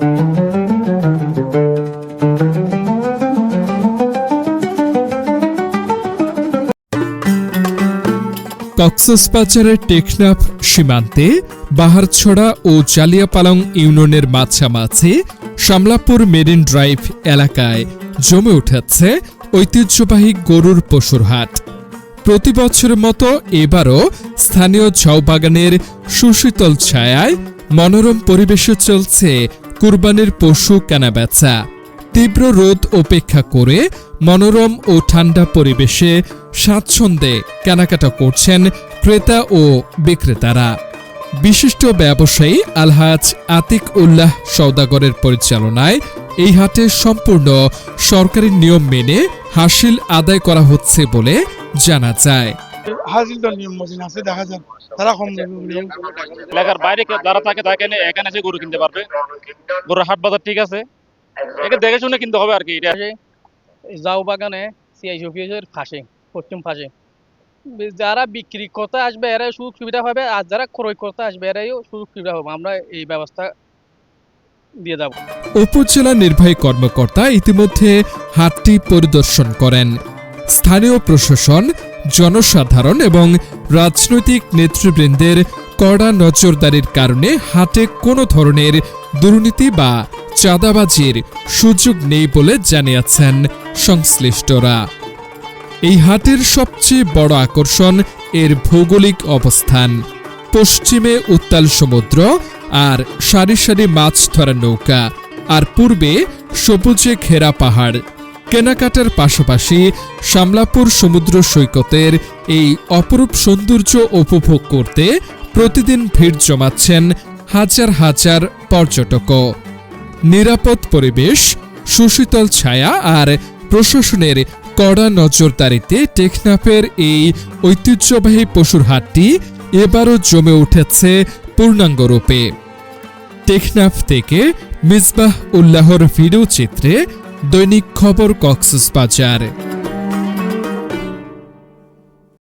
কক্সবাজারের টেকনাফ সীমান্তে বাহারছড়া ও জালিয়াপালং ইউনিয়নের মাঝামাঝি শামলাপুর মেরিন ড্রাইভ এলাকায় জমে উঠেছে ঐতিহ্যবাহী গরুর পশুর হাট। প্রতি বছরের মতো এবারও স্থানীয় ঝাউবাগানের সুশীতল ছায়ায় মনোরম পরিবেশে চলছে কুরবানির পশু কেনাবেচা। তীব্র রোদ উপেক্ষা করে মনোরম ও ঠান্ডা পরিবেশে স্বাচ্ছন্দ্যে কেনাকাটা করছেন ক্রেতা ও বিক্রেতারা। বিশিষ্ট ব্যবসায়ী আলহাজ আতিক উল্লাহ সওদাগরের পরিচালনায় এই হাটে সম্পূর্ণ সরকারি নিয়ম মেনে হাসিল আদায় করা হচ্ছে বলে জানা যায়। এলাকার বাইরে যারা থাকে তাকে এখানে এসে গরু কিনতে পারবে। গরুর হাট বাজার ঠিক আছে, একে দেখে শুনে কিনতে হবে আর কি। জাউ বাগানে সিআইসি অফিসের পাশে, পশ্চিম পাশে যারা বিক্রি করতে আসবে এরাই সুযোগ সুবিধা পাবে, আর যারা ক্রয় করতে আসবে এরাইও সুযোগ সুবিধা হবে। আমরা এই ব্যবস্থা দিয়ে যাব। উপজেলা নির্বাহী কর্মকর্তা ইতিমধ্যে হাটটি পরিদর্শন করেন। স্থানীয় প্রশাসন, জনসাধারণ এবং রাজনৈতিক নেতৃবৃন্দের কড়া নজরদারির কারণে হাটে কোনো ধরনের দুর্নীতি বা চাঁদাবাজির সুযোগ নেই বলে জানিয়েছেন সংশ্লিষ্টরা। এই হাটের সবচেয়ে বড় আকর্ষণ এর ভৌগোলিক অবস্থান। পশ্চিমে উত্তাল সমুদ্র আর সারি সারি মাছ ধরা নৌকা, আর পূর্বে সবুজে ঘেরা পাহাড়। কেনাকাটার পাশাপাশি শামলাপুর সমুদ্র সৈকতের এই অপরূপ সৌন্দর্য উপভোগ করতে প্রতিদিন ভিড় জমাচ্ছেন হাজার হাজার পর্যটকও। নিরাপদ পরিবেশ, সুশীতল ছায়া আর প্রশাসনের কড়া নজরদারিতে টেকনাফের এই ঐতিহ্যবাহী পশুর হাটটি এবারও জমে উঠেছে পূর্ণাঙ্গ রূপে। টেকনাফ থেকে মিসবাহ উল্লাহর ভিডিও চিত্রে দৈনিক খবর কক্সবাজার।